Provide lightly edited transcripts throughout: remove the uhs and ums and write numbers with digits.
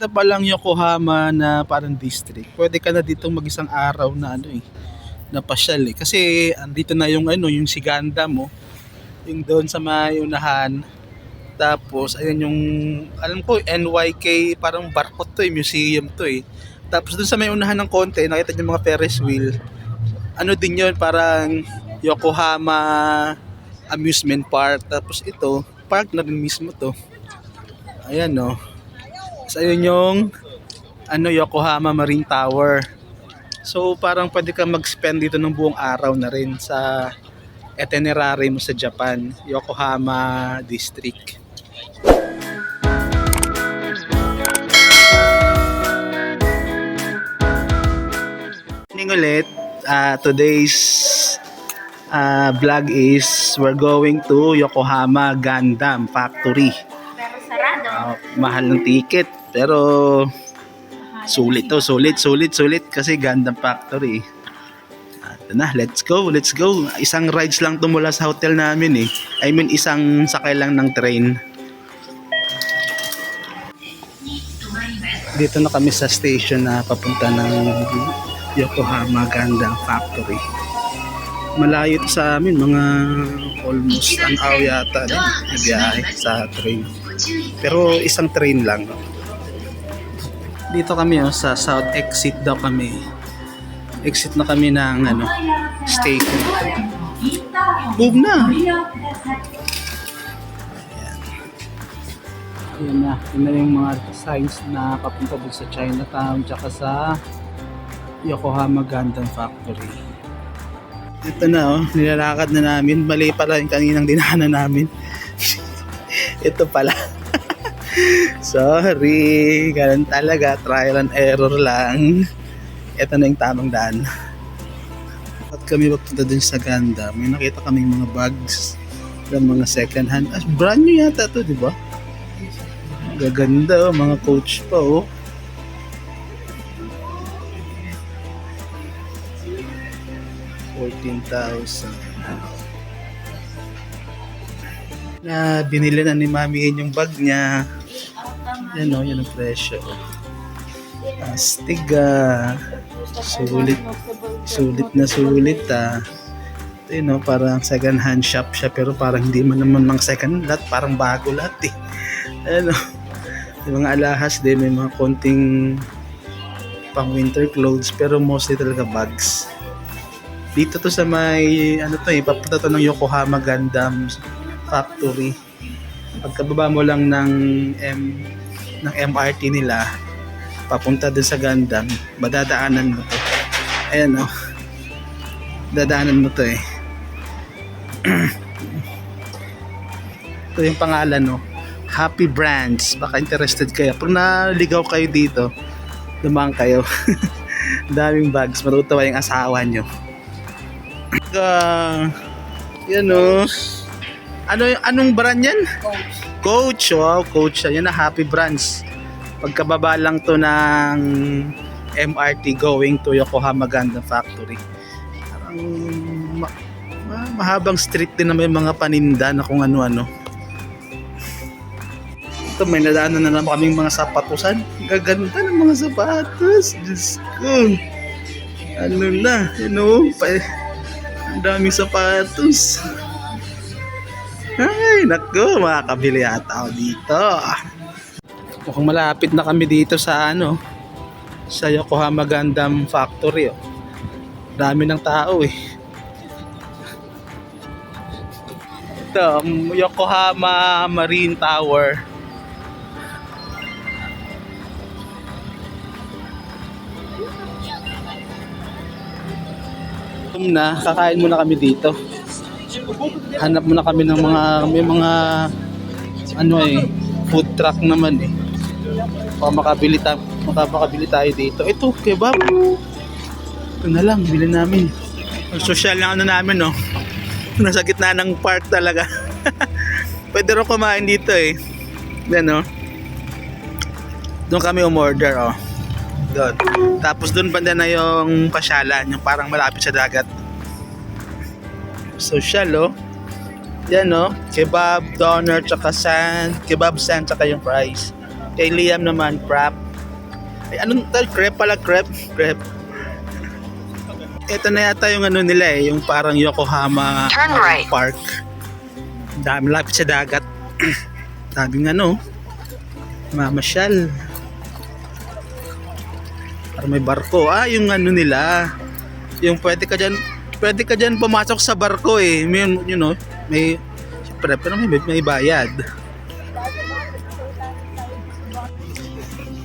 Na palang Yokohama na parang district. Pwede ka na dito mag-isang araw na na pasyal eh. Kasi andito na yung yung si Gundam mo, yung doon sa may unahan. Tapos ayun yung alam ko NYK parang barko to museum to eh. Tapos doon sa may unahan ng konti, nakita niyo mga Ferris wheel. Ano din yun, parang Yokohama Amusement Park. Tapos ito, park na rin mismo to. Ayan no. So ayun yung Yokohama Marine Tower. So parang pwede kang mag-spend dito ng buong araw na rin sa itinerary mo sa Japan, Yokohama District. Morning ulit. Today's vlog is we're going to Yokohama Gundam Factory. Pero sarado. Mahal ng ticket pero sulit kasi Gundam Factory. Ito na, let's go. Isang rides lang to mula sa hotel namin eh. I mean isang sakay lang ng train. Dito na kami sa station na papunta ng Yokohama Gundam Factory. Malayo ito sa amin, mga almost an hour yata din na biyahe sa train. Pero isang train lang. Dito kami sa South Exit daw kami. Exit na kami ng station. Bug na. Ayan na. Yun na yung mga signs na papunta doon sa Chinatown tsaka sa Yokohama Gundam Factory. Ito na nilalakad na namin. Mali pala yung kaninang dinaanan namin. Ito pala. Sorry, ganun talaga, trial and error lang. Ito na yung tamang daan. At kami papunta dun sa Gundam, may nakita kaming mga bags ng mga second hand. Brand new yata to, di ba? Gaganda, mga coach pa oh. $14,000 na binili na ni Mami yung bag niya. Yan o, yan ang presyo. Astig sulit na sulit Ito yun parang second hand shop siya pero parang hindi man naman mga second lahat, parang bago lahat eh. Ano, yung mga alahas din, may mga konting pang winter clothes pero mostly talaga bags. Dito to sa may papunta to ng Yokohama Gundam Factory. Pagkababa mo lang ng MRT nila papunta dun sa Gundam, madadaanan mo to. Ayan dadaanan mo to eh. Ito yung pangalan Happy Brands. Baka interested kayo. Pag naligaw kayo dito, dumang kayo. Daming bags, matutuwa yung asawa nyo. Yan anong brand yan? Coach. Wow, Coach. Yan na, Happy Brands. Pagkababa lang to ng MRT going to Yokohama Gundam Factory. Parang mahabang street din na may mga paninda na kung ano-ano. Ito, may nadaanan na naman kaming mga sapatusan. Gaganda ng mga sapatos. Diyos ko. Ang daming sapatos. Ay, naku, makakabili ata ako dito. Mukhang malapit na kami dito sa sa Yokohama Gundam Factory. Dami ng tao eh. Ito, Yokohama Marine Tower. Kakain muna kami dito. Hanap muna kami ng may mga food truck naman eh. Makakabili tayo dito. Ito, kebab. Ito na lang, bilhin namin. Social na namin nasa gitna ng park talaga. Pwede rin kumain dito eh. Yan doon kami umorder doon. Tapos doon banda na yung pasyalan, yung parang malapit sa dagat. Social yan kebab, doner, tsaka sand, kebab sand, tsaka yung fries. Kay Liam naman, wrap. Ay, anong tal? Crepe pala, crepe. Crepe. Ito na yata yung ano nila eh, yung parang Yokohama Park. Dami lapit sa dagat. Daming ano, mamasyal. Parang may barko. Ah, yung ano nila. Yung pwede ka dyan pumasok sa barko eh. May, you know, may, siyempre, pero may bayad.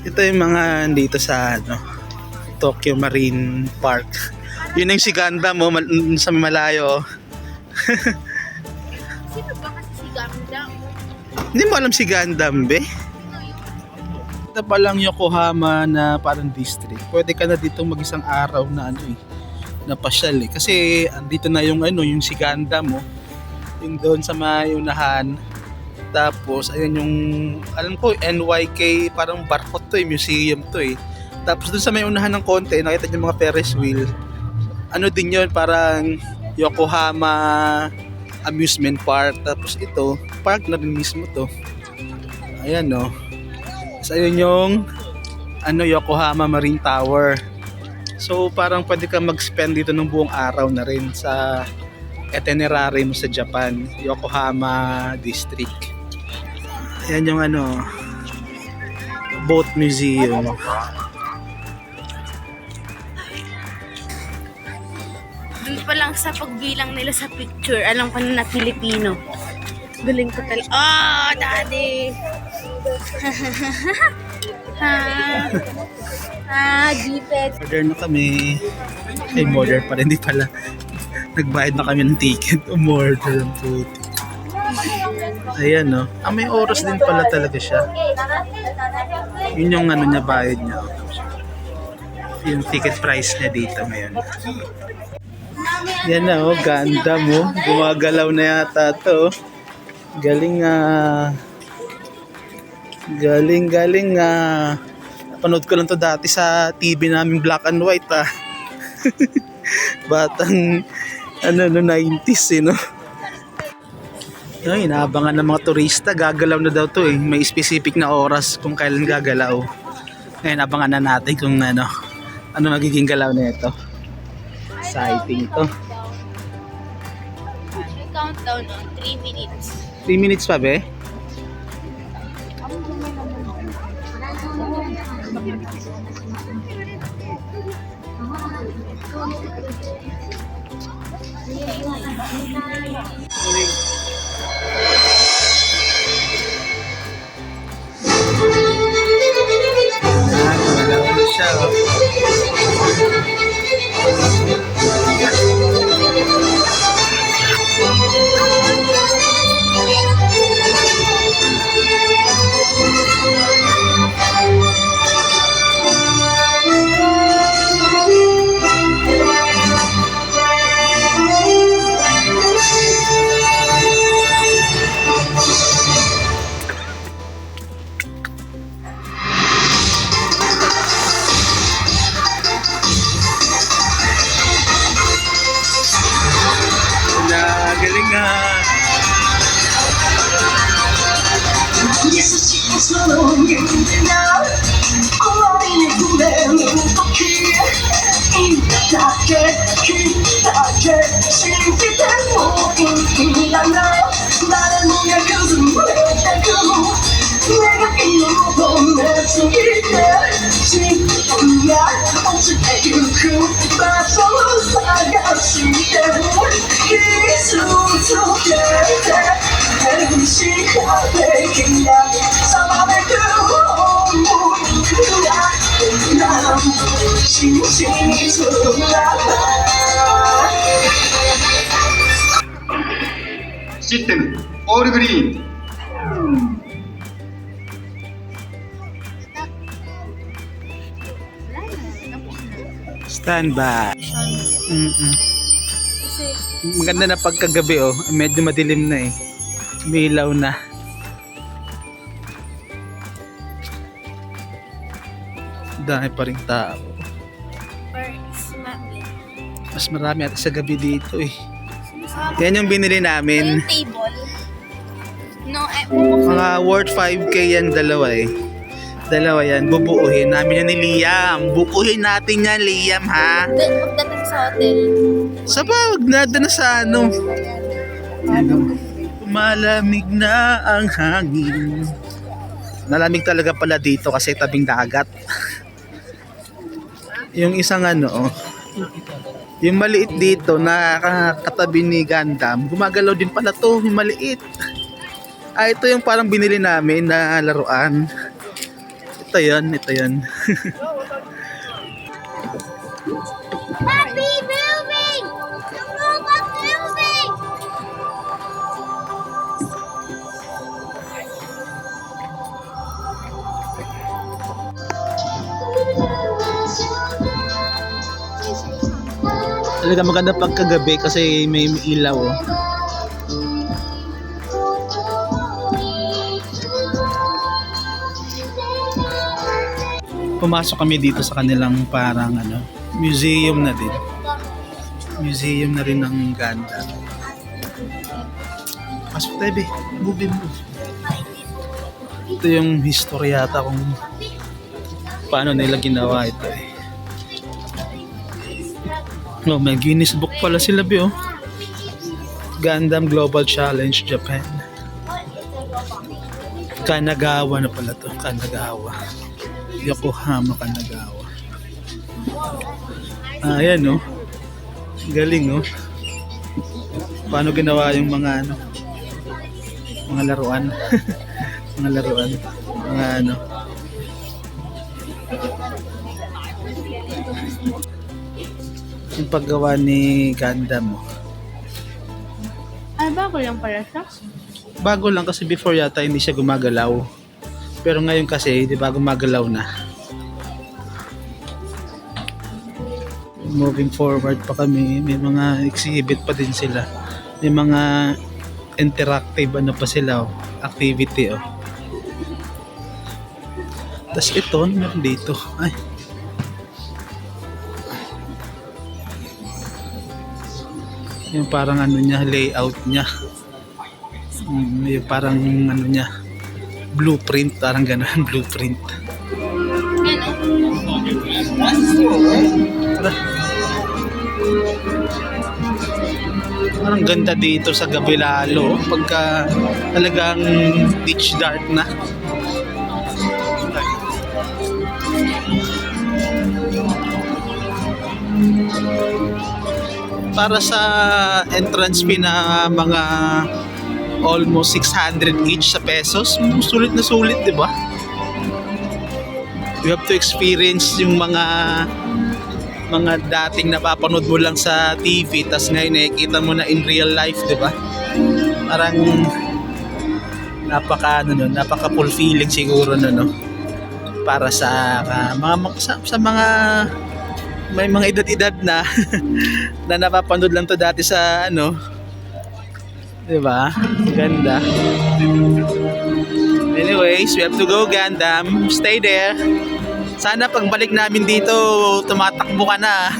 Ito yung mga dito sa ano, Tokyo Marine Park. Yun yung si Gundam mo sa malayo. Sino ba kasi si Gundam? Hindi mo alam si Gundam, be? Ito palang Yokohama na parang district. Pwede ka na dito mag-isang araw na ano eh, na pasyal eh. Kasi andito na yung ano, yung si Gundam mo. Yung doon sa may unahan. Tapos ayun yung, alam ko, NYK, parang barko to eh, museum to eh. Tapos doon sa may unahan ng konti, nakita niyo mga Ferris wheel. Ano din yun, parang Yokohama Amusement Park. Tapos ito, park na rin mismo to. Ayan no. So ayun yung ano, Yokohama Marine Tower. So parang pwede ka mag-spend dito ng buong araw na rin sa itinerary mo sa Japan, Yokohama District. Ayan yung ano, boat museum. Doon pa lang sa pagbilang nila sa picture, alam ko na Pilipino. Galing ko talaga. Oh, daddy! Gipet. Order na kami. Ay, order pa rin, di pala. Nagbayad na kami ng ticket. Umorder ang puti. Ayan no. Ah, may oras din pala talaga siya. Yun yung ano niya, bayad niya. Yung ticket price niya dito ngayon. Yan na oh, Gundam oh. Gumagalaw na yata to. Galing galing napanood ko lang to dati sa TV namin black and white ah. Batang ano no 90s eh no. Ay, inaabangan ng mga turista, gagalaw na daw to eh. May specific na oras kung kailan gagalaw. Ngayon abangan na natin kung ano magiging galaw na ito. Exciting to. Countdown on 3 minutes. 3 minutes pa be? Gumalaw na siya oh. Galing nga. System all green. Stand by. Kasi, Maganda na pagkagabi oh. Medyo madilim na eh. Umilaw na. Dahil pa rin tao. Mas marami ata sa gabi dito eh. Yan yung binili namin. yung table. No, Mga worth 5k yan dalawa eh. dalawa yan. Bubuuhin namin yan ni Liam. Buuhin natin yan, Liam, ha? Magdating sa hotel. Sabag na, doon na sa ano. Ano? Malamig na ang hangin. Malamig talaga pala dito kasi tabing dagat. Yung isang ano, yung maliit dito na katabi ni Gundam, gumagalaw din pala to, yung maliit. Ito yung parang binili namin na laruan. Ito yun. Happy moving! The robot moving! Talaga maganda pagkagabi kasi may ilaw. Oh. Pumasok kami dito sa kanilang parang ano, museum na din. Museum na rin ng Gundam. Pasok tayo, be. Move. Ito yung history yata kung paano nila ginawa ito eh. Oh, may Guinness Book pala sila, be, oh. Gundam Global Challenge Japan. Kanagawa na pala to, Kanagawa. Yokohama, Kanagawa. Ayan, oh. Galing, oh. Paano ginawa yung mga ano, mga laruan. Mga laruan. Mga ano. Yung paggawa ni Gundam, oh. Ay, bago lang pala siya. Bago lang kasi before yata hindi siya gumagalaw. Pero ngayon kasi, di ba, gumagalaw na. Moving forward pa kami, may mga exhibit pa din sila. May mga interactive ano pa sila, oh, activity, oh. Tapos ito, meron dito. Ay. Yung parang ano niya, layout niya. Yung parang ano niya, blueprint, parang gano'n, blueprint. Parang ganda dito sa gabi lalo pagka talagang pitch dark na. Para sa entrance fee na mga almost 600 each sa pesos, sulit na sulit, di ba? You have to experience yung mga dating napapanood mo lang sa TV, tas ngayon nakikita mo na in real life, di ba? Parang napaka fulfilling siguro no. Para sa mga may mga edad-edad na na napapanood lang to dati sa ano, 'di ba? Ganda. Anyways, we have to go, Gundam. Stay there. Sana pagbalik namin dito, tumatakbo ka na.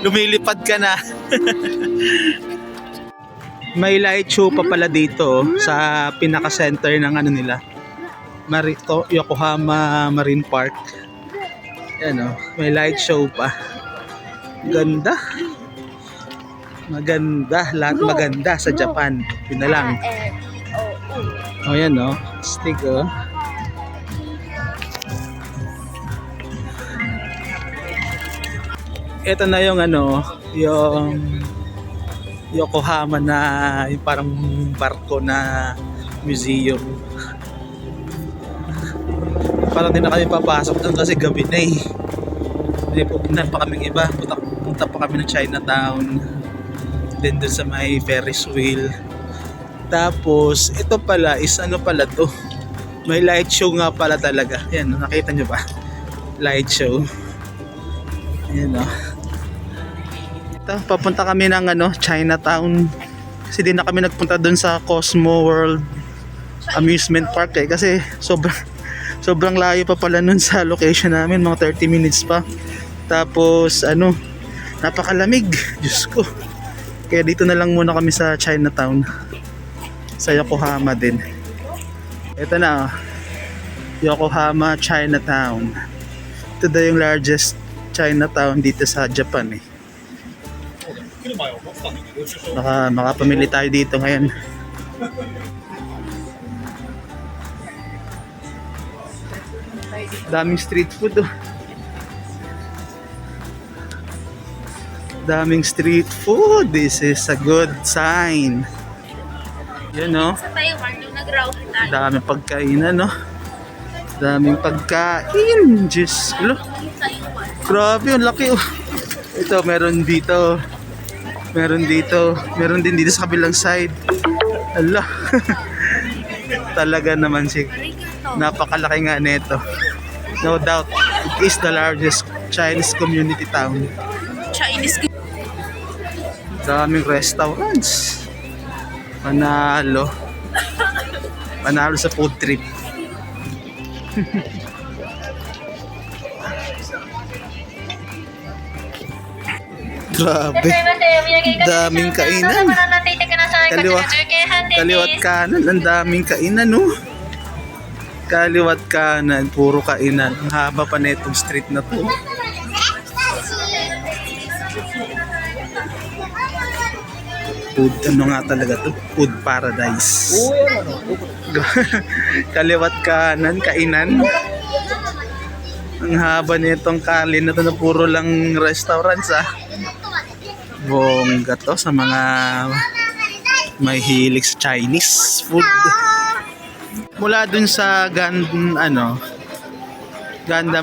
Lumilipad ka na. May light show pa pala dito sa pinaka-center ng ano nila. Yokohama Marine Park. Yan, oh, may light show pa. Ganda. Maganda, lahat maganda sa Japan. Yun na lang. Oh, yan, oh. Stick, oh. Ito na yung ano, yung Yokohama na yung parang barko na museum. Parang din na kami papasok doon kasi gabi na eh. May pupunta pa kaming iba. Punta pa kami ng Chinatown. Then doon sa may Ferris wheel. Tapos ito pala is ano pala to. May light show nga pala talaga. Yan, nakita nyo ba? Light show. Ayan, oh. Ito, papunta kami ng ano, Chinatown. Kasi di na kami nagpunta doon sa Cosmo World Amusement Park eh. Kasi sobrang layo pa pala nun sa location namin. Mga 30 minutes pa. Tapos ano, napakalamig. Diyos ko. Kaya dito na lang muna kami sa Chinatown. Sa Yokohama din. Ito na, oh. Yokohama Chinatown. Ito daw yung largest Chinatown dito sa Japan eh. Makapamili tayo dito ngayon. Daming street food oh. Daming street food. This is a good sign. Yan oh. Sa Taiwan, yung nag-route tayo. Daming pagkainan no. Daming pagkain. Diyos ko. Taiwan. Grabe, ang laki oh. Ito, meron dito. Meron dito. Meron din dito sa kabilang side. Ala. Talaga naman si Arigato. napakalaki nga nito. No doubt, it is the largest Chinese community town. Chinese. Daming restaurants. Panalo. Panalo sa food trip. Grabe. Daming kainan. Kaliwat kanan, ang daming kainan no. Kaliwat kanan, puro kainan. Ang haba pa netong street na to. Food, ano nga talaga to? Food paradise. Kaliwat kanan, kainan. Ang haba nitong kalin na to na puro lang restaurants ah. Bongga to sa mga may hilig sa Chinese food. Mula dun sa Gundam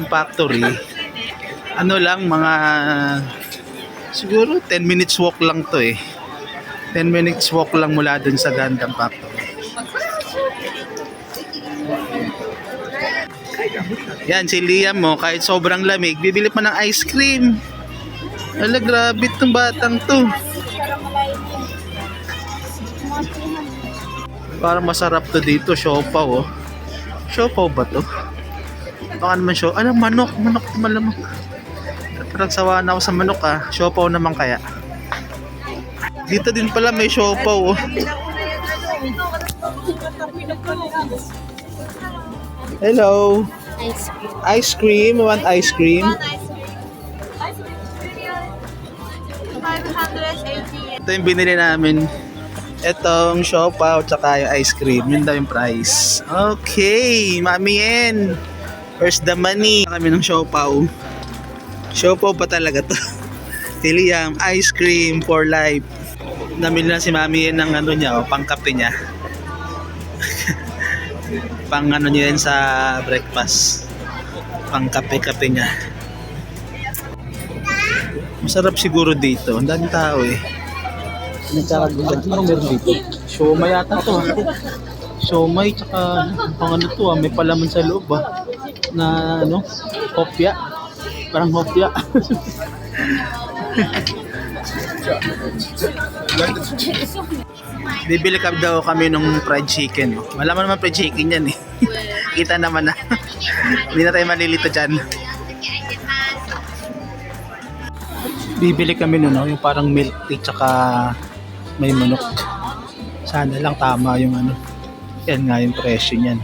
Factory, ano lang mga siguro 10 minutes walk lang to eh. 10 minutes walk lang mula dun sa Gundam Factory. Yan si Liam mo, kahit sobrang lamig, bibili pa ng ice cream. Ala, grabe itong batang to. Parang masarap to dito, siopaw oh. Siopaw ba to? Baka naman siopaw. Manok malamang. Parang sawa na ako sa manok ah. Siopaw naman kaya. Dito din pala may siopaw oh. Hello. Ice cream. You want ice cream? 580. Ito yung binili namin. Itong siopaw tsaka yung ice cream. Yun daw yung price. Okay, Mami Yen. Where's the money? Kami ng siopaw. Siopaw pa talaga to. Liam, ice cream for life. Namili na si Mami Yen ng ano niya, pangkape niya. Pang ano niya yan sa breakfast. Pangkape-kape niya. Masarap siguro dito. Ang daming tao eh. Nagkakagulan. Anong meron dito? Siomay yata to ha. Siomay tsaka pang ano to ha. May palaman sa loob ha. Na ano? Hopya. Parang hopya. Bibili daw kami ng fried chicken. Malaman naman fried chicken yan eh. Kita naman na. Hindi na tayo malilito dyan. Bibili kami nun, no? Yung parang milk tea tsaka may manok. Sana lang tama yung ano. Yan nga yung presyo niyan.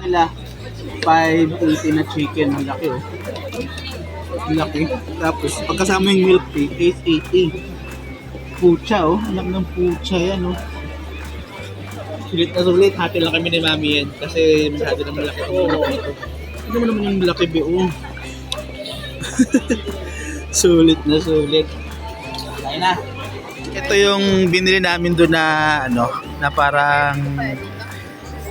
Nila, 580 na chicken. Ang laki oh. Ang laki. Tapos, pagkasama yung milk tea, 880. Pucha oh. Anak ng pucha yan oh. Sulit na sulit. Happy lang kami ni Mami yan. Kasi masyado na malaki. Ano naman yung laki oh. Sulit na sulit. Kaya na. Ito yung binili namin doon na ano, na parang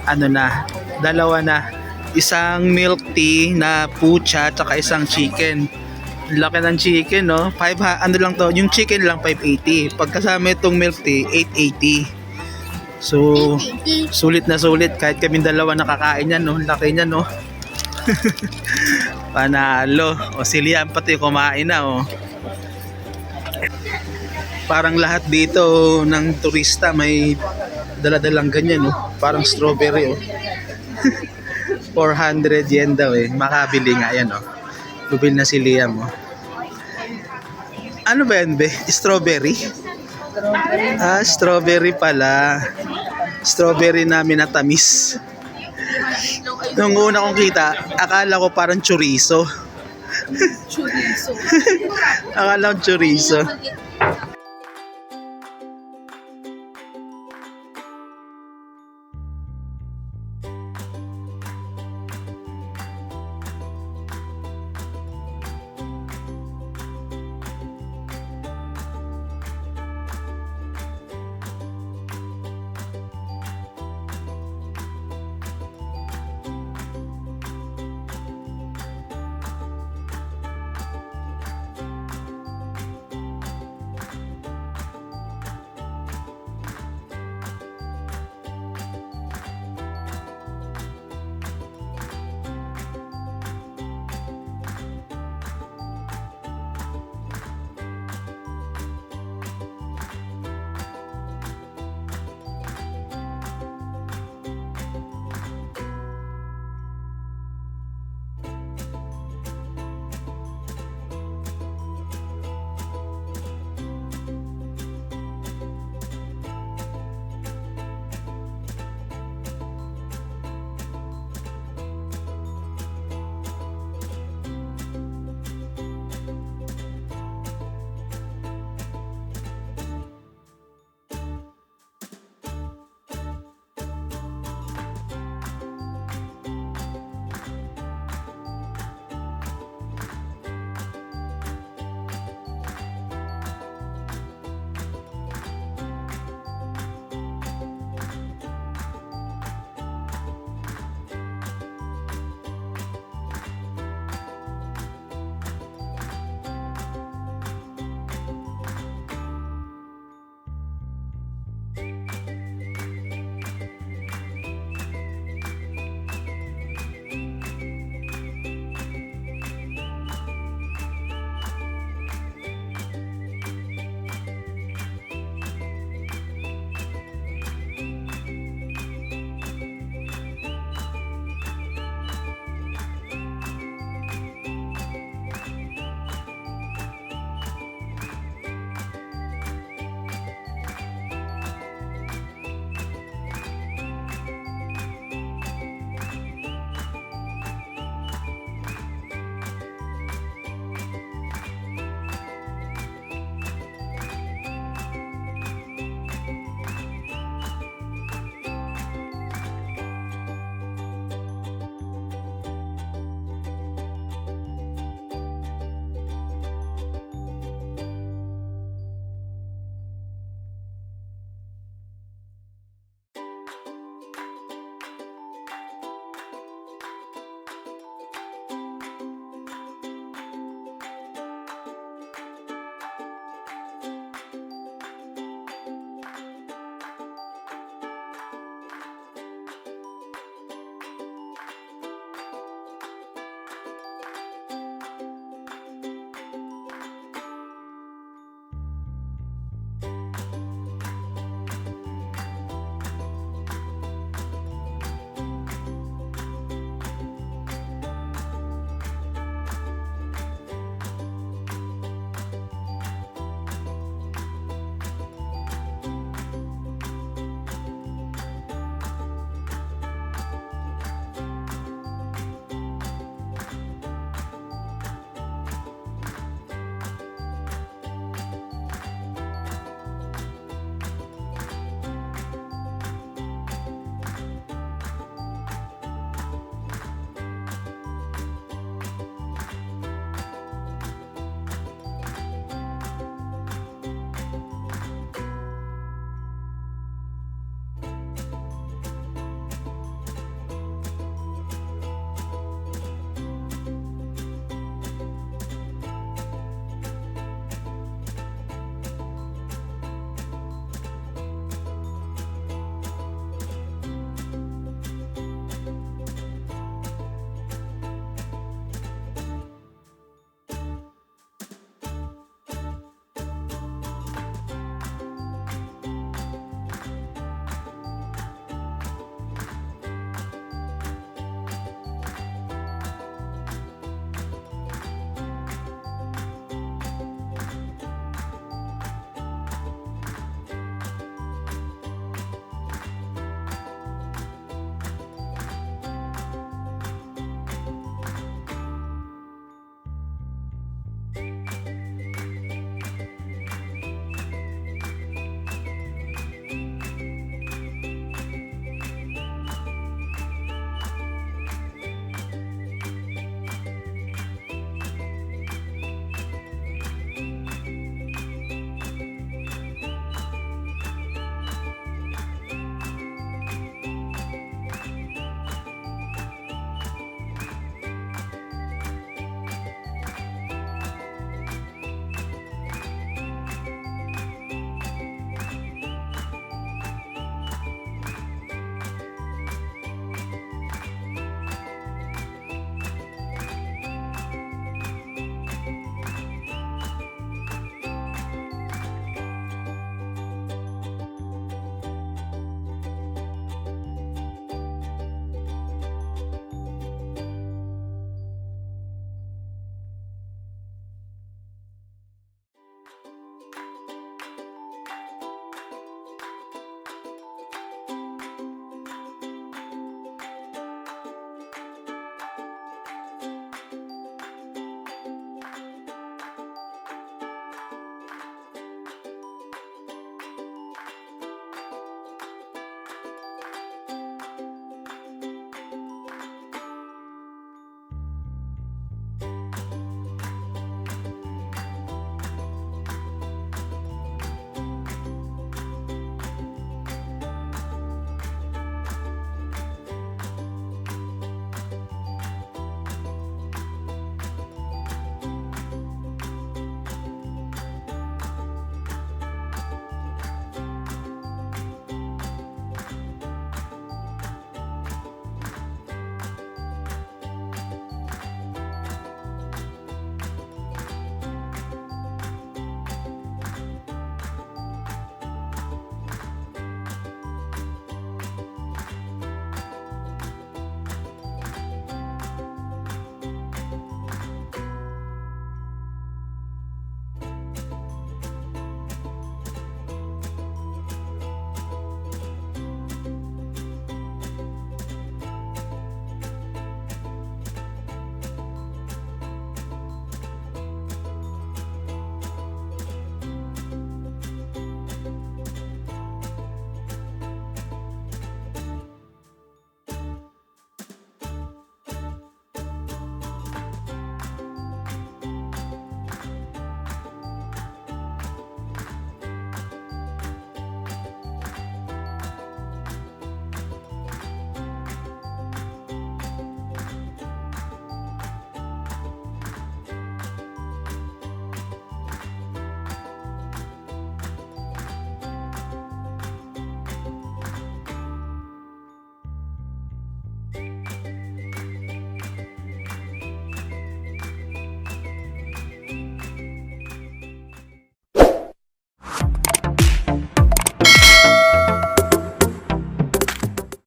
ano na, dalawa na. Isang milk tea na pucha at isang chicken. Laki ng chicken, no? Ano lang to, yung chicken lang 580. Pagkasama itong milk tea, 880. So, sulit na sulit kahit kami dalawa nakakain yan, no? Laki niyan, no? Panalo. O si Liam pati kumain na oh. Parang lahat dito ng turista may dala-dalang ganyan oh. Parang strawberry oh. 400 yen daw eh. Makabili nga yan oh. Bumili na si Liam oh. Ano ba yan be? Strawberry? Ah, strawberry pala. Strawberry namin na tamis. Nung una kong kita, akala ko parang chorizo. Chorizo. Akala ko chorizo. Maliit